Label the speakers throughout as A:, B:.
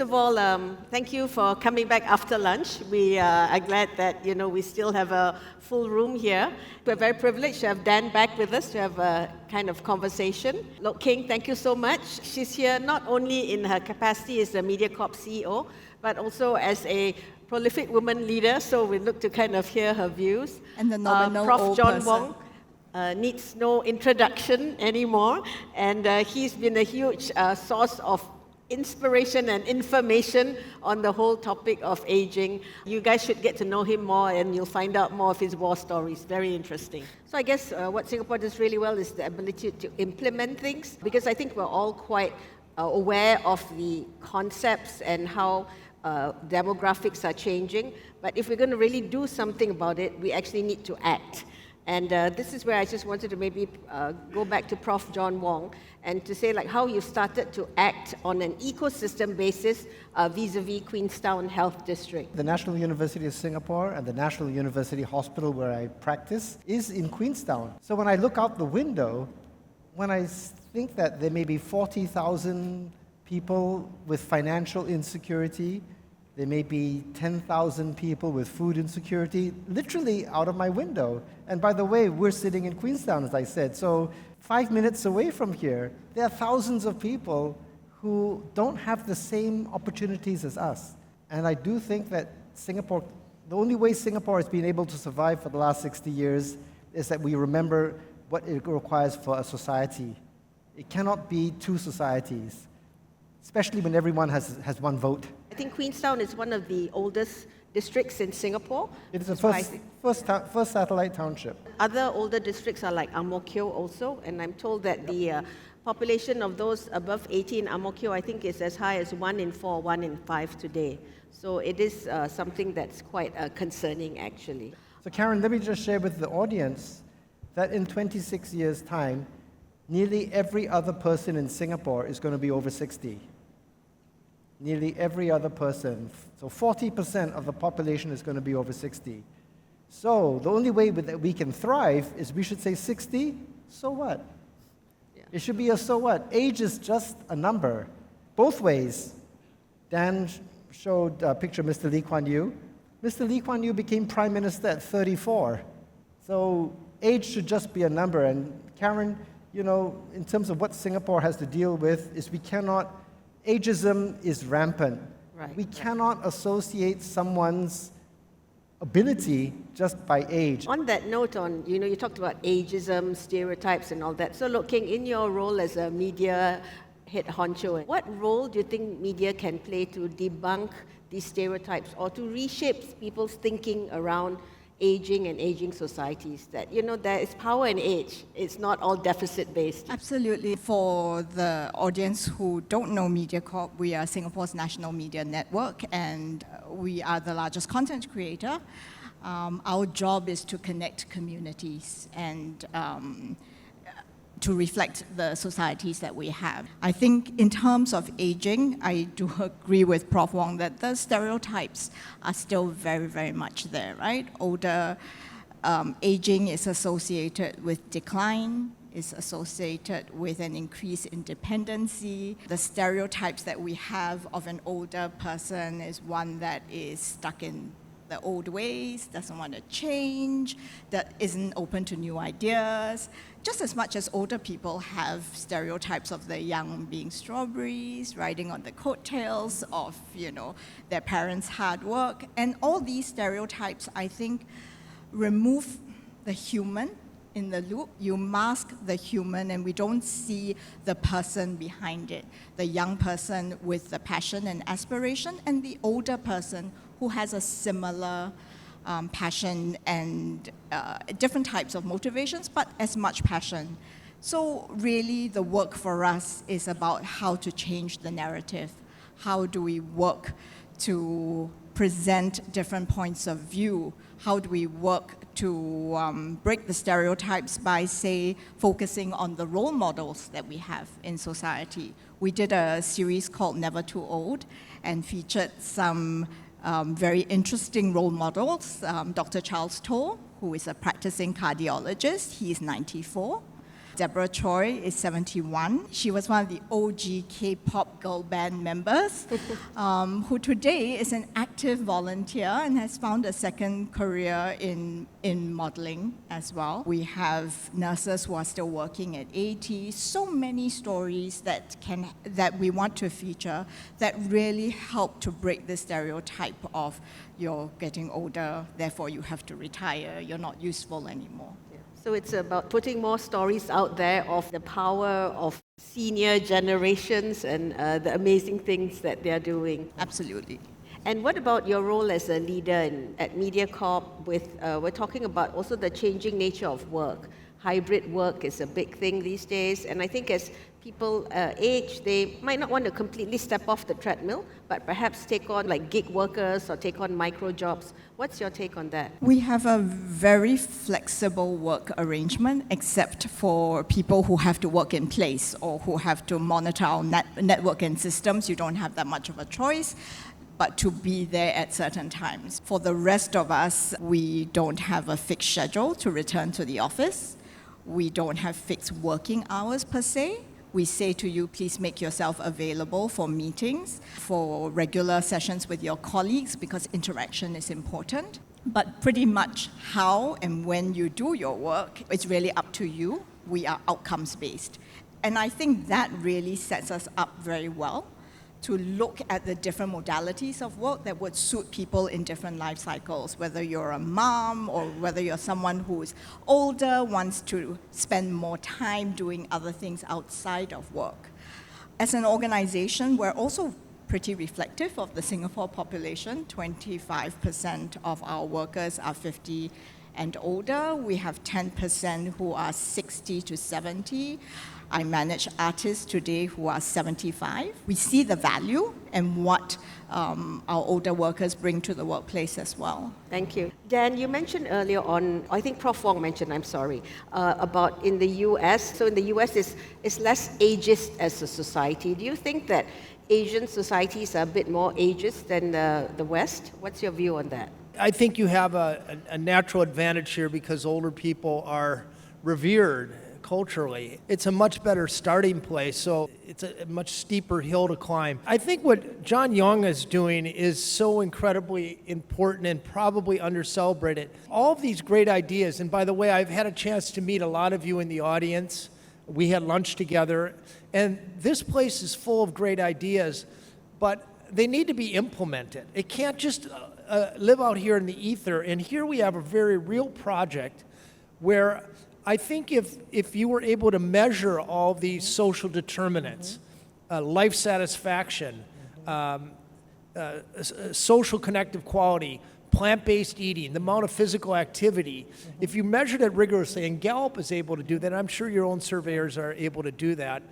A: of all, thank you for coming back after lunch. We are glad that we still have a full room here. We're very privileged to have Dan back with us to have a kind of conversation. Loke, thank you so much. She's here not only in her capacity as the Mediacorp CEO, but also as a prolific woman leader. So we look to kind of hear her views.
B: And the nominal
A: Prof.
B: old
A: John
B: person.
A: Wong. Needs no introduction anymore, and he's been a huge source of inspiration and information on the whole topic of aging. You guys should get to know him more, and you'll find out more of his war stories. Very interesting. So I guess what Singapore does really well is the ability to implement things, because I think we're all quite aware of the concepts and how demographics are changing. But if we're going to really do something about it, we actually need to act. And this is where I just wanted to maybe go back to Prof. John Wong and to say how you started to act on an ecosystem basis vis-a-vis Queenstown Health District.
C: The National University of Singapore and the National University Hospital where I practice is in Queenstown. So when I look out the window, when I think that there may be 40,000 people with financial insecurity, there may be 10,000 people with food insecurity, literally out of my window. And by the way, we're sitting in Queenstown, as I said, so 5 minutes away from here, there are thousands of people who don't have the same opportunities as us. And I do think that Singapore, the only way Singapore has been able to survive for the last 60 years is that we remember what it requires for a society. It cannot be two societies, especially when everyone has one vote.
A: I think Queenstown is one of the oldest districts in Singapore.
C: It is the first satellite township.
A: Other older districts are like Ang Mo Kio also, and I'm told that the population of those above 80 in Ang Mo Kio, I think, is as high as 1 in 4, 1 in 5 today. So it is something that's quite concerning, actually.
C: So Karen, let me just share with the audience that in 26 years' time, nearly every other person in Singapore is going to be over 60. Nearly every other person. So 40% of the population is going to be over 60. So the only way that we can thrive is we should say 60, so what? Yeah. It should be a so what. Age is just a number. Both ways. Dan showed a picture of Mr. Lee Kuan Yew. Mr. Lee Kuan Yew became prime minister at 34. So age should just be a number. And Karen, in terms of what Singapore has to deal with is ageism is rampant.
A: Right.
C: We cannot associate someone's ability just by age.
A: On that note, you talked about ageism, stereotypes, and all that. So, look, Kheng, in your role as a media head honcho, what role do you think media can play to debunk these stereotypes or to reshape people's thinking around aging and aging societies, that there is power in age. It's not all deficit-based.
B: Absolutely. For the audience who don't know Mediacorp, we are Singapore's national media network, and we are the largest content creator. Our job is to connect communities and to reflect the societies that we have. I think in terms of aging, I do agree with Prof. Wong that the stereotypes are still very, very much there, right? Older aging is associated with decline, is associated with an increase in dependency. The stereotypes that we have of an older person is one that is stuck in the old ways, doesn't want to change, that isn't open to new ideas. Just as much as older people have stereotypes of the young being strawberries, riding on the coattails of, their parents' hard work. And all these stereotypes, I think, remove the human in the loop. You mask the human and we don't see the person behind it. The young person with the passion and aspiration, and the older person who has a similar passion and different types of motivations, but as much passion. So really the work for us is about how to change the narrative. How do we work to present different points of view? How do we work to break the stereotypes by, say, focusing on the role models that we have in society? We did a series called Never Too Old and featured some very interesting role models. Dr. Charles Toh, who is a practicing cardiologist, he is 94. Deborah Choi is 71. She was one of the OG K-pop girl band members, who today is an active volunteer and has found a second career in modeling as well. We have nurses who are still working at 80. So many stories that we want to feature that really help to break the stereotype of you're getting older, therefore you have to retire, you're not useful anymore.
A: So it's about putting more stories out there of the power of senior generations and the amazing things that they're doing.
B: Absolutely.
A: And what about your role as a leader at Mediacorp? We're talking about also the changing nature of work. Hybrid work is a big thing these days, and I think as people age, they might not want to completely step off the treadmill, but perhaps take on like gig workers or take on micro jobs. What's your take on that?
B: We have a very flexible work arrangement, except for people who have to work in place or who have to monitor our network and systems. You don't have that much of a choice, but to be there at certain times. For the rest of us, we don't have a fixed schedule to return to the office. We don't have fixed working hours per se. We say to you, please make yourself available for meetings, for regular sessions with your colleagues, because interaction is important. But pretty much how and when you do your work, it's really up to you. We are outcomes-based. And I think that really sets us up very well to look at the different modalities of work that would suit people in different life cycles, whether you're a mom or whether you're someone who's older, wants to spend more time doing other things outside of work. As an organization, we're also pretty reflective of the Singapore population. 25% of our workers are 50 and older. We have 10% who are 60 to 70. I manage artists today who are 75. We see the value and what our older workers bring to the workplace as well.
A: Thank you. Dan, you mentioned earlier on, I think Prof. Wong mentioned, about in the US. So in the US, it's less ageist as a society. Do you think that Asian societies are a bit more ageist than the West? What's your view on that?
D: I think you have a natural advantage here because older people are revered culturally. It's a much better starting place, so it's a much steeper hill to climb. I think what John Young is doing is so incredibly important and probably under-celebrated. All of these great ideas, and by the way, I've had a chance to meet a lot of you in the audience. We had lunch together, and this place is full of great ideas, but they need to be implemented. It can't just live out here in the ether, and here we have a very real project where I think if you were able to measure all these social determinants, life satisfaction, social connective quality, plant-based eating, the amount of physical activity, if you measured it rigorously, and Gallup is able to do that, I'm sure your own surveyors are able to do that,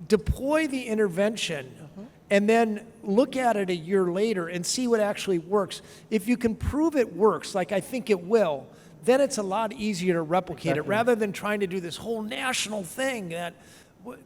D: deploy the intervention and then look at it a year later and see what actually works. If you can prove it works, like I think it will, then it's a lot easier to replicate it rather than trying to do this whole national thing that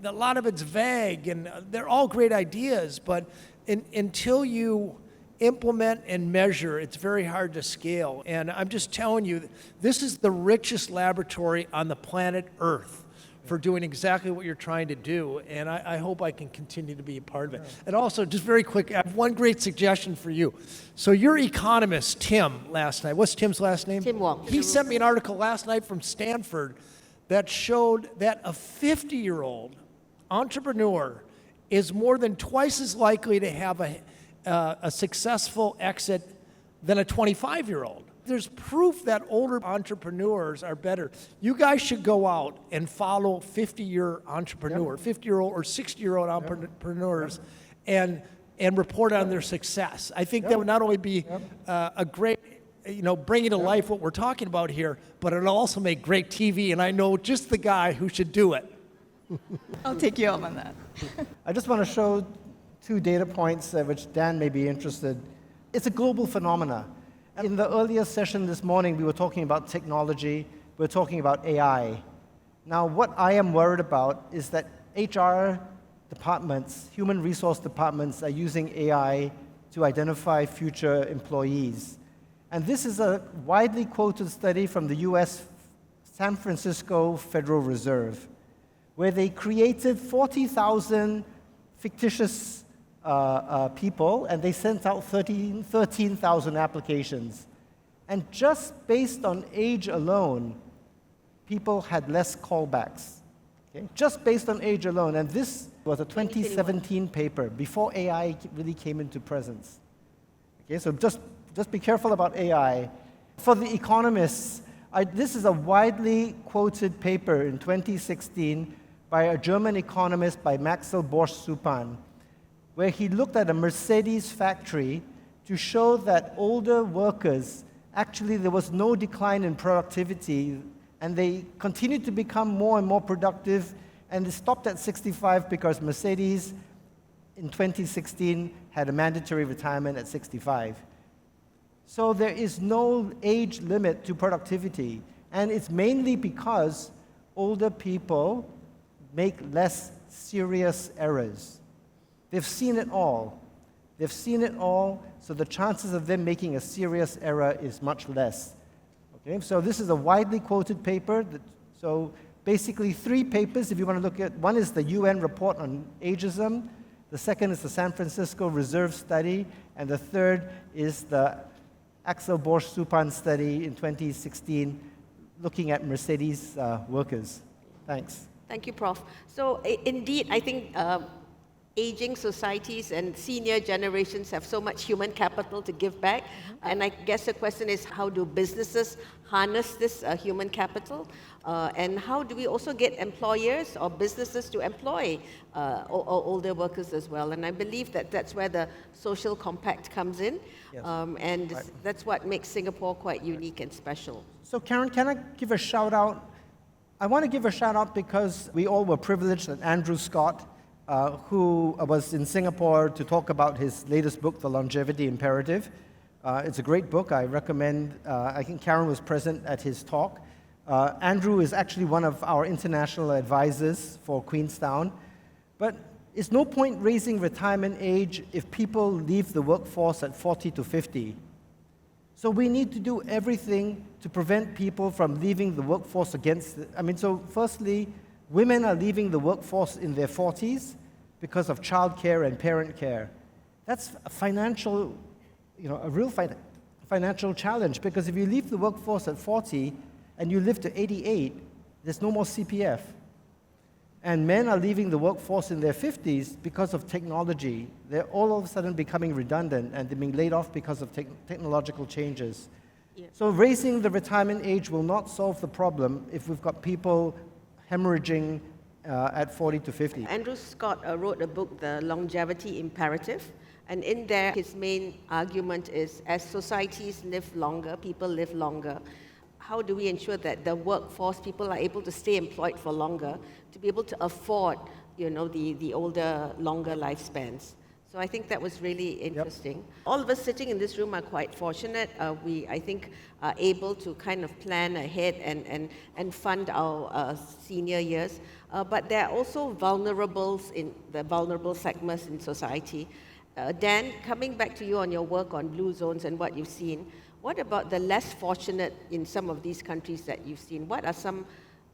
D: a lot of it's vague and they're all great ideas, but until you implement and measure, it's very hard to scale. And I'm just telling you, this is the richest laboratory on the planet Earth for doing exactly what you're trying to do, and I hope I can continue to be a part of it. And also, just very quick, I have one great suggestion for you. So your economist, Tim, last night, what's Tim's last name?
A: Tim Wong.
D: He sent me an article last night from Stanford that showed that a 50-year-old entrepreneur is more than twice as likely to have a successful exit than a 25-year-old. There's proof that older entrepreneurs are better. You guys should go out and follow 50-year entrepreneur, 50-year-old or 60-year-old entrepreneurs and report on their success. I think that would not only be a great, bringing to life what we're talking about here, but it'll also make great TV, and I know just the guy who should do it.
B: I'll take you up on that.
C: I just want to show 2 data points which Dan may be interested. It's a global phenomena. In the earlier session this morning, we were talking about technology, we were talking about AI. Now, what I am worried about is that HR departments, human resource departments, are using AI to identify future employees. And this is a widely quoted study from the US San Francisco Federal Reserve. where they created 40,000 fictitious people, and they sent out 13,000 applications. And just based on age alone, people had less callbacks. Okay? Just based on age alone. And this was a 2017 paper, before AI really came into presence. Okay, so just be careful about AI. For the economists, this is a widely quoted paper in 2016 by a German economist, by Maxel Borsch-Supan, where he looked at a Mercedes factory to show that older workers, actually there was no decline in productivity, and they continued to become more and more productive, and they stopped at 65 because Mercedes in 2016 had a mandatory retirement at 65. So there is no age limit to productivity, and it's mainly because older people make less serious errors. They've seen it all. They've seen it all, so the chances of them making a serious error is much less. Okay, so this is a widely quoted paper. So basically 3 papers, if you want to look at, one is the UN report on ageism, the second is the San Francisco Reserve study, and the third is the Axel Borsch-Supan study in 2016 looking at Mercedes workers. Thanks.
A: Thank you, Prof. So indeed, I think aging societies and senior generations have so much human capital to give back. And I guess the question is, how do businesses harness this human capital? And how do we also get employers or businesses to employ older workers as well? And I believe that that's where the social compact comes in.
C: Yes.
A: And that's what makes Singapore quite unique and special.
C: So Karen, can I give a shout out? I want to give a shout out because we all were privileged that Andrew Scott, who was in Singapore to talk about his latest book, The Longevity Imperative. It's a great book. I recommend, I think Karen was present at his talk. Andrew is actually one of our international advisors for Queenstown. But it's no point raising retirement age if people leave the workforce at 40 to 50. So we need to do everything to prevent people from leaving the workforce so firstly, women are leaving the workforce in their 40s because of childcare and parent care. That's a financial, a real financial challenge, because if you leave the workforce at 40 and you live to 88, there's no more CPF. And men are leaving the workforce in their 50s because of technology. They're all of a sudden becoming redundant, and they're being laid off because of technological changes. Yeah. So raising the retirement age will not solve the problem if we've got people hemorrhaging at 40 to 50.
A: Andrew Scott wrote a book, The Longevity Imperative, and in there his main argument is, as societies live longer, people live longer, how do we ensure that the workforce, people are able to stay employed for longer, to be able to afford, the older, longer lifespans? So I think that was really interesting. Yep. All of us sitting in this room are quite fortunate. We, I think, are able to kind of plan ahead and fund our senior years. But there are also vulnerables in the vulnerable segments in society. Dan, coming back to you on your work on blue zones and what you've seen, what about the less fortunate in some of these countries that you've seen? What are some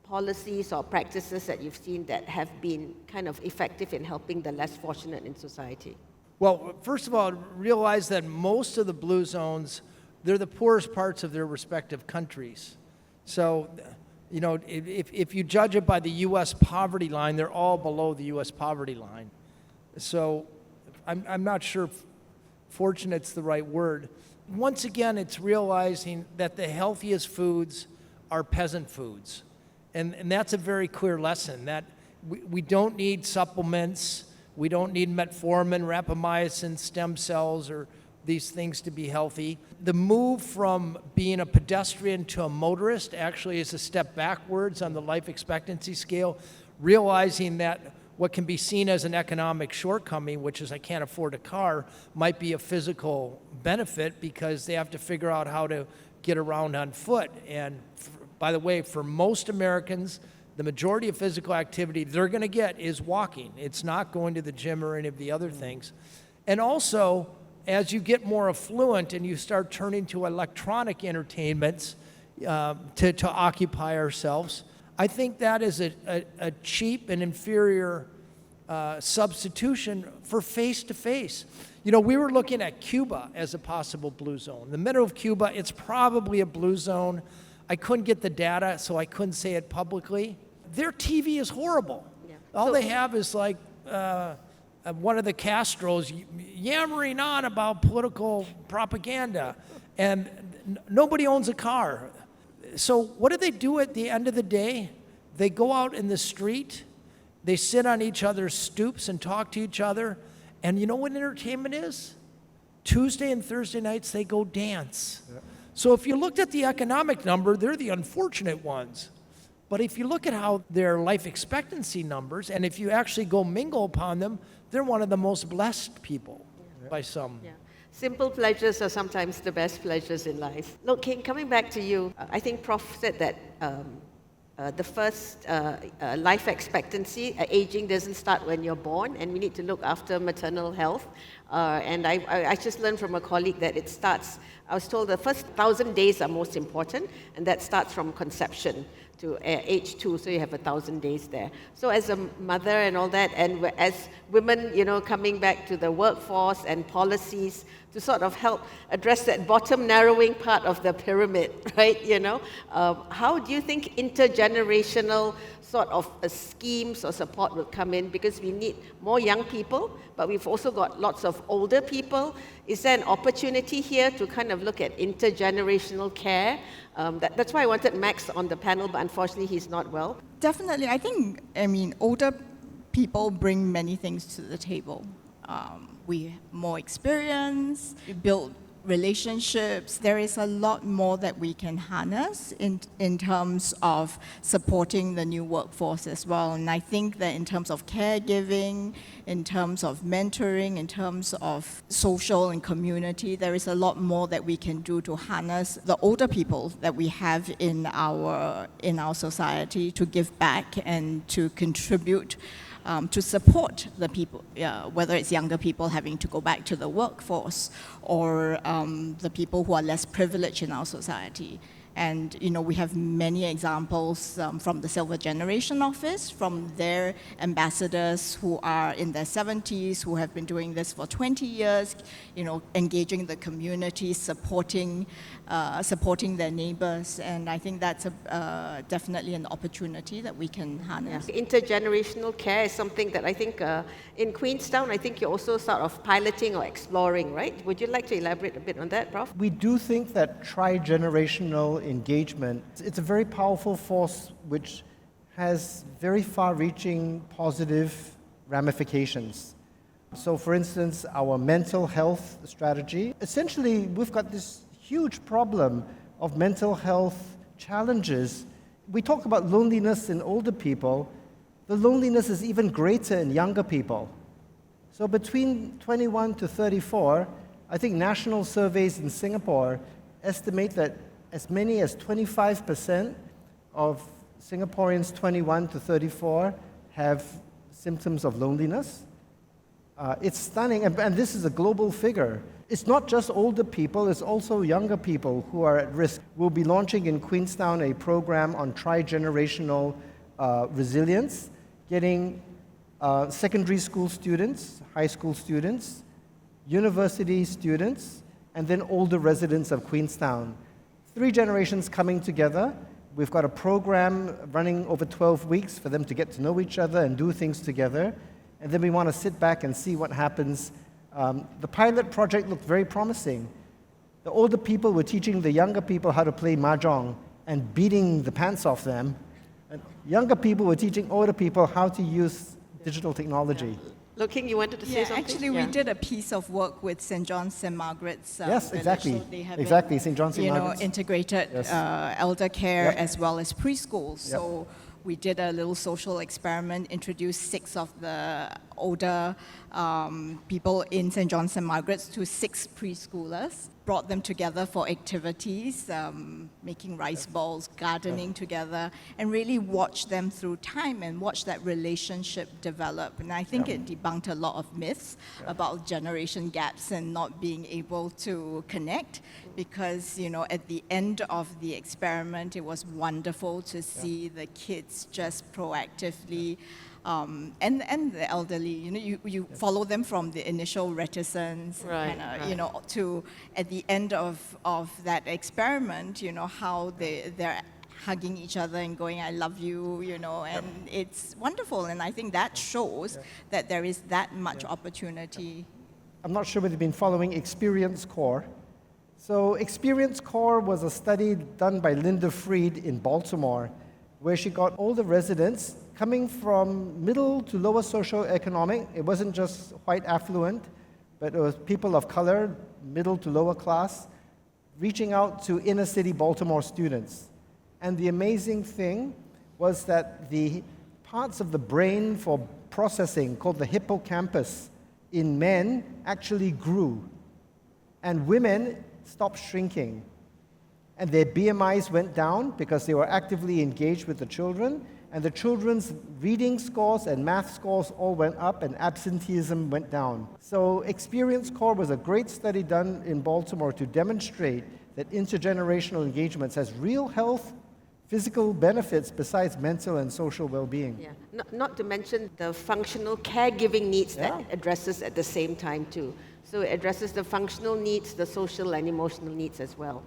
A: policies or practices that you've seen that have been kind of effective in helping the less fortunate in society?
D: Well, first of all, realize that most of the blue zones, they're the poorest parts of their respective countries. So, if you judge it by the U.S. poverty line, they're all below the U.S. poverty line. So I'm not sure fortunate's the right word. Once again, it's realizing that the healthiest foods are peasant foods. And that's a very clear lesson, that we don't need supplements, we don't need metformin, rapamycin, stem cells, or these things to be healthy. The move from being a pedestrian to a motorist actually is a step backwards on the life expectancy scale, realizing that what can be seen as an economic shortcoming, which is I can't afford a car, might be a physical benefit because they have to figure out how to get around on foot. And by the way, for most Americans, the majority of physical activity they're going to get is walking. It's not going to the gym or any of the other things. And also, as you get more affluent and you start turning to electronic entertainments to occupy ourselves, I think that is a cheap and inferior substitution for face-to-face. You know, we were looking at Cuba as a possible blue zone. The middle of Cuba, it's probably a blue zone. I couldn't get the data, so I couldn't say it publicly. Their TV is horrible.
A: Yeah.
D: All they have is like one of the Castros yammering on about political propaganda, and nobody owns a car. So what do they do at the end of the day? They go out in the street, they sit on each other's stoops and talk to each other, and you know what entertainment is? Tuesday and Thursday nights, they go dance. Yeah. So if you looked at the economic number, they're the unfortunate ones. But if you look at how their life expectancy numbers, and if you actually go mingle upon them, they're one of the most blessed people by some.
A: Yeah. Simple pleasures are sometimes the best pleasures in life. Look, Kheng, coming back to you, I think Prof said that the first life expectancy, aging doesn't start when you're born, and we need to look after maternal health. And I just learned from a colleague that it starts, I was told the first 1,000 days are most important, and that starts from conception to age 2, so you have 1,000 days there. So as a mother and all that, and as women, you know, coming back to the workforce and policies to sort of help address that bottom narrowing part of the pyramid, right, you know, how do you think intergenerational sort of schemes or support will come in? Because we need more young people, but we've also got lots of older people. Is there an opportunity here to kind of look at intergenerational care? That's why I wanted Max on the panel, but unfortunately he's not well.
B: Definitely. I mean, older people bring many things to the table. We have more experience, we build relationships. There is a lot more that we can harness in terms of supporting the new workforce as well. And I think that in terms of caregiving, in terms of mentoring, in terms of social and community, there is a lot more that we can do to harness the older people that we have in our society to give back and to contribute to support the people, whether it's younger people having to go back to the workforce or the people who are less privileged in our society. And, you know, we have many examples from the Silver Generation Office, from their ambassadors who are in their 70s, who have been doing this for 20 years, you know, engaging the community, supporting their neighbors. And I think that's definitely an opportunity that we can harness.
A: Yeah. Intergenerational care is something that I think in Queenstown, I think you're also sort of piloting or exploring, right? Would you like to elaborate a bit on that, Prof?
C: We do think that tri-generational engagement, it's a very powerful force which has very far-reaching positive ramifications. So for instance, our mental health strategy, essentially we've got this huge problem of mental health challenges. We talk about loneliness in older people. The loneliness is even greater in younger people. So between 21 to 34, I think national surveys in Singapore estimate that as many as 25% of Singaporeans 21 to 34 have symptoms of loneliness. It's stunning, and this is a global figure. It's not just older people, it's also younger people who are at risk. We'll be launching in Queenstown a program on tri-generational resilience, getting secondary school students, high school students, university students, and then older residents of Queenstown. 3 generations coming together. We've got a program running over 12 weeks for them to get to know each other and do things together. And then we want to sit back and see what happens. The pilot project looked very promising. The older people were teaching the younger people how to play mahjong and beating the pants off them. And younger people were teaching older people how to use digital technology.
A: Look, Kheng, you wanted to say something?
B: Actually, we did a piece of work with St. John's St. Margaret's
C: yes,
B: village.
C: exactly.
B: So they have
C: exactly, St. John's St.
B: you
C: Margaret's.
B: know, integrated
C: Yes.
B: elder care
C: Yep.
B: as well as preschool.
C: Yep.
B: So we did a little social experiment, introduced 6 of the older people in St. John's St. Margaret's to 6 preschoolers. brought them together for activities, making rice balls, gardening together, and really watch them through time and watch that relationship develop. And I think it debunked a lot of myths about generation gaps and not being able to connect, because, you know, at the end of the experiment, it was wonderful to see the kids just proactively and the elderly, you know, you follow them from the initial reticence,
A: Right,
B: you know, to at the end of that experiment, you know, how they're hugging each other and going, I love you, you know, and it's wonderful. And I think that shows that there is that much opportunity.
C: I'm not sure whether you've been following Experience Core. So Experience Core was a study done by Linda Fried in Baltimore, where she got all the residents coming from middle to lower socioeconomic. It wasn't just white affluent, but it was people of color, middle to lower class, reaching out to inner city Baltimore students. And the amazing thing was that the parts of the brain for processing, called the hippocampus, in men actually grew. And women stopped shrinking. And their BMIs went down because they were actively engaged with the children, and the children's reading scores and math scores all went up, and absenteeism went down. So Experience Core was a great study done in Baltimore to demonstrate that intergenerational engagements has real health, physical benefits besides mental and social well-being.
A: Yeah, not to mention the functional caregiving needs that it addresses at the same time too. So it addresses the functional needs, the social and emotional needs as well.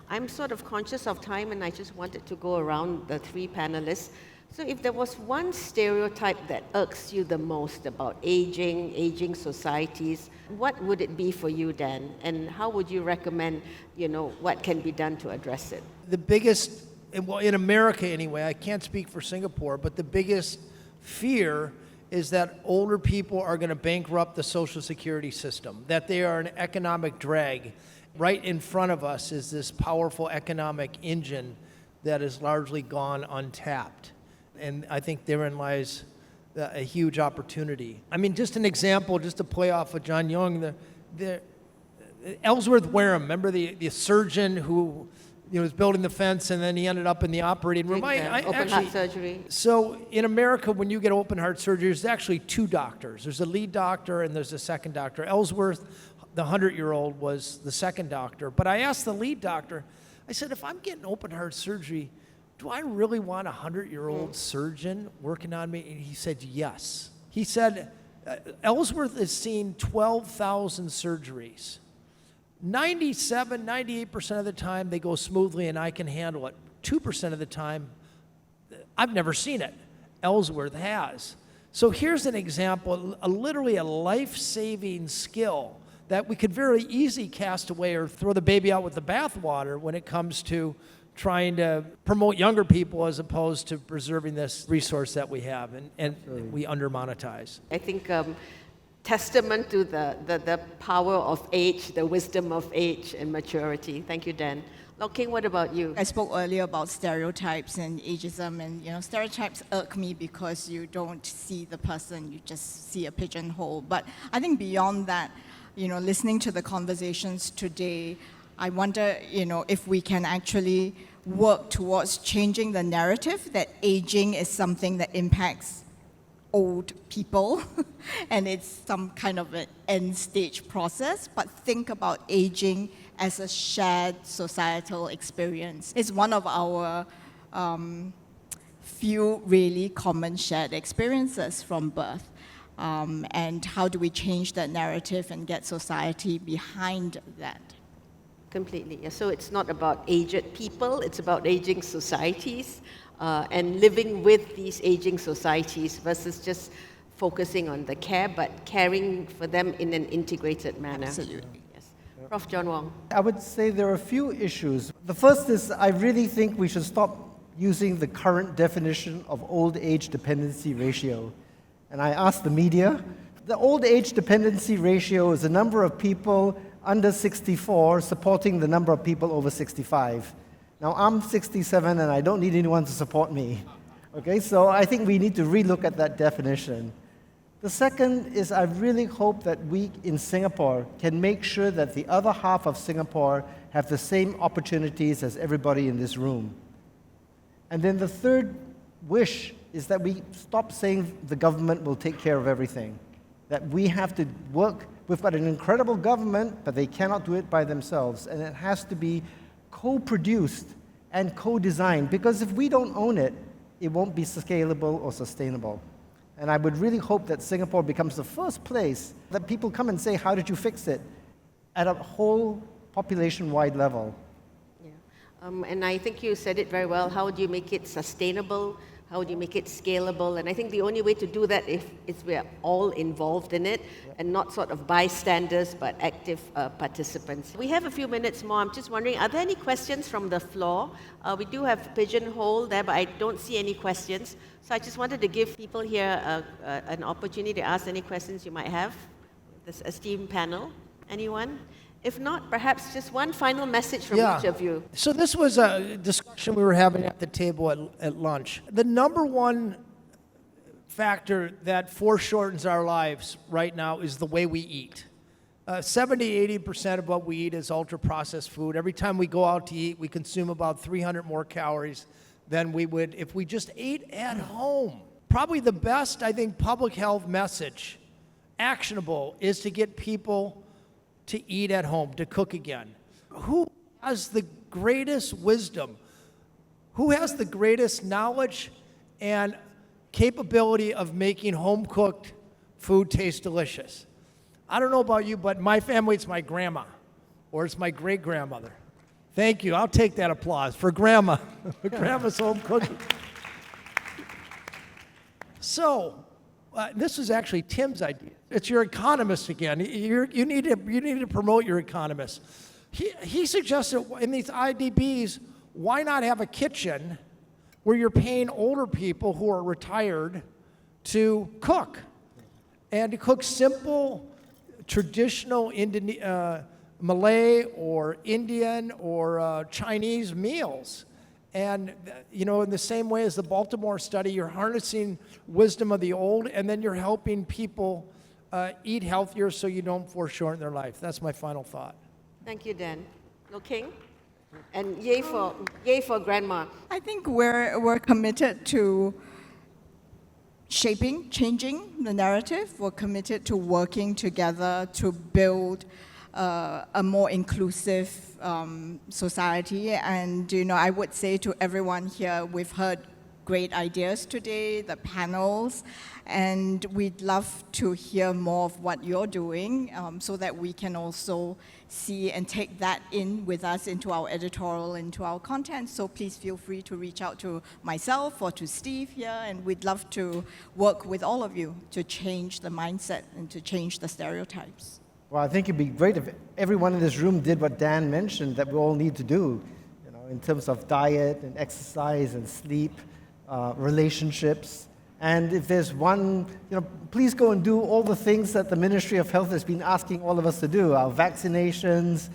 A: I'm sort of conscious of time, and I just wanted to go around the three panelists. So if there was one stereotype that irks you the most about aging societies, what would it be for you, Dan? And how would you recommend, you know, what can be done to address it?
D: The biggest, well, in America anyway, I can't speak for Singapore, but the biggest fear is that older people are going to bankrupt the Social Security system, that they are an economic drag. Right in front of us is this powerful economic engine that is largely gone untapped. And I think therein lies a huge opportunity. I mean, just an example, just to play off of John Young, the Ellsworth Wareham, remember the surgeon who, you know, was building the fence, and then he ended up in the operating room.
A: Open heart surgery.
D: So in America, when you get open heart surgery, there's actually two doctors. There's a lead doctor and there's a second doctor. Ellsworth, the 100-year-old, was the second doctor. But I asked the lead doctor, I said, if I'm getting open heart surgery, do I really want a 100-year-old surgeon working on me? And he said, yes. He said, Ellsworth has seen 12,000 surgeries. 97, 98% of the time, they go smoothly and I can handle it. 2% of the time, I've never seen it. Ellsworth has. So here's an example, literally a life-saving skill that we could very easily cast away or throw the baby out with the bathwater when it comes to trying to promote younger people as opposed to preserving this resource that we have and we under-monetize.
A: I think testament to the power of age, the wisdom of age and maturity. Thank you, Dan. Loke, what about you?
B: I spoke earlier about stereotypes and ageism, and, you know, stereotypes irk me because you don't see the person, you just see a pigeonhole. But I think beyond that, you know, listening to the conversations today, I wonder, you know, if we can actually work towards changing the narrative that aging is something that impacts old people and it's some kind of an end stage process, but think about aging as a shared societal experience. It's one of our few really common shared experiences from birth. And how do we change that narrative and get society behind that?
A: Completely. Yeah. So it's not about aged people, it's about aging societies and living with these aging societies versus just focusing on the care, but caring for them in an integrated manner.
B: Absolutely.
A: Yes. Prof. John Wong.
C: I would say there are a few issues. The first is I really think we should stop using the current definition of old age dependency ratio. And I asked the media, the old age dependency ratio is the number of people under 64 supporting the number of people over 65. Now, I'm 67 and I don't need anyone to support me. Okay, so I think we need to relook at that definition. The second is I really hope that we in Singapore can make sure that the other half of Singapore have the same opportunities as everybody in this room. And then the third wish is that we stop saying the government will take care of everything. That we have to work. We've got an incredible government, but they cannot do it by themselves. And it has to be co-produced and co-designed, because if we don't own it, it won't be scalable or sustainable. And I would really hope that Singapore becomes the first place that people come and say, how did you fix it? At a whole population-wide level.
A: Yeah. And I think you said it very well. How do you make it sustainable? How do you make it scalable? And I think the only way to do that is we're all involved in it, and not sort of bystanders, but active participants. We have a few minutes more. I'm just wondering, are there any questions from the floor? We do have Pigeonhole there, but I don't see any questions. So I just wanted to give people here an opportunity to ask any questions you might have, this esteemed panel. Anyone? If not, perhaps just one final message from each of you.
D: So this was a discussion we were having at the table at lunch. The number one factor that foreshortens our lives right now is the way we eat. 70-80% of what we eat is ultra-processed food. Every time we go out to eat, we consume about 300 more calories than we would if we just ate at home. Probably the best, I think, public health message, actionable, is to get people to eat at home, to cook again. Who has the greatest wisdom? Who has the greatest knowledge and capability of making home-cooked food taste delicious? I don't know about you, but my family, it's my grandma, or it's my great-grandmother. Thank you. I'll take that applause for Grandma. Grandma's home cooking. So, this is actually Tim's idea. It's your economist again. You need to promote your economist. He suggested in these IDBs, why not have a kitchen where you're paying older people who are retired to cook, and to cook simple, traditional Malay or Indian or Chinese meals. And, you know, in the same way as the Baltimore study, you're harnessing wisdom of the old, and then you're helping people eat healthier so you don't foreshorten their life. That's my final thought.
A: Thank you, Dan. Loke? And yay for Grandma.
B: I think we're committed to changing the narrative. We're committed to working together to build a more inclusive society. And, you know, I would say to everyone here, we've heard great ideas today, the panels, and we'd love to hear more of what you're doing so that we can also see and take that in with us into our editorial, into our content. So please feel free to reach out to myself or to Steve here, and we'd love to work with all of you to change the mindset and to change the stereotypes.
C: Well, I think it'd be great if everyone in this room did what Dan mentioned that we all need to do, you know, in terms of diet and exercise and sleep, relationships. And if there's one, you know, please go and do all the things that the Ministry of Health has been asking all of us to do, our vaccinations.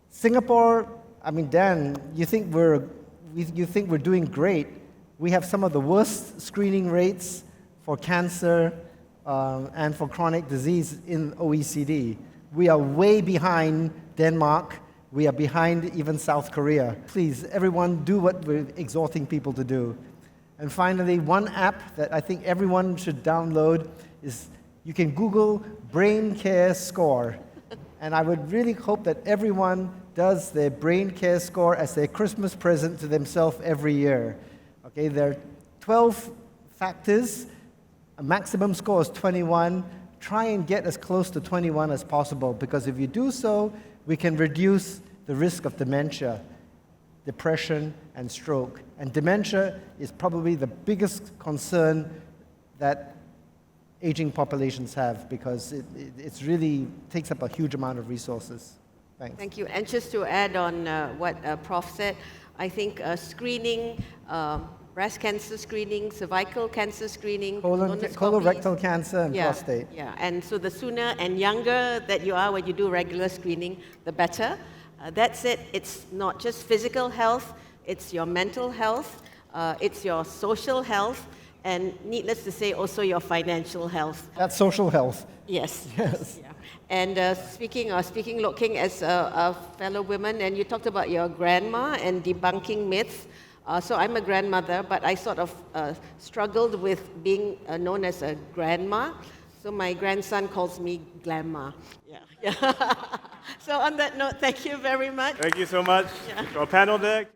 C: Singapore, I mean, Dan, you think we're doing great. We have some of the worst screening rates for cancer and for chronic disease in OECD. We are way behind Denmark. We are behind even South Korea. Please, everyone, do what we're exhorting people to do. And finally, one app that I think everyone should download is you can Google Brain Care Score. And I would really hope that everyone does their Brain Care Score as their Christmas present to themselves every year. Okay, there are 12 factors. A maximum score is 21. Try and get as close to 21 as possible, because if you do so, we can reduce the risk of dementia, depression, and stroke. And dementia is probably the biggest concern that aging populations have, because it's really takes up a huge amount of resources. Thanks.
A: Thank you. And just to add on what Prof said, I think screening, breast cancer screening, cervical cancer screening,
C: colorectal cancer and prostate.
A: Yeah, and so the sooner and younger that you are when you do regular screening, the better. That's it. It's not just physical health, it's your mental health, it's your social health, and needless to say, also your financial health.
C: That's social health.
A: Yes.
C: Yes.
A: Yeah. And speaking Loke Kheng as a fellow woman, and you talked about your grandma and debunking myths. So I'm a grandmother, but I sort of struggled with being known as a grandma. So my grandson calls me Glamma. Yeah. So on that note, thank you very much.
E: Thank you so much. To our panel deck.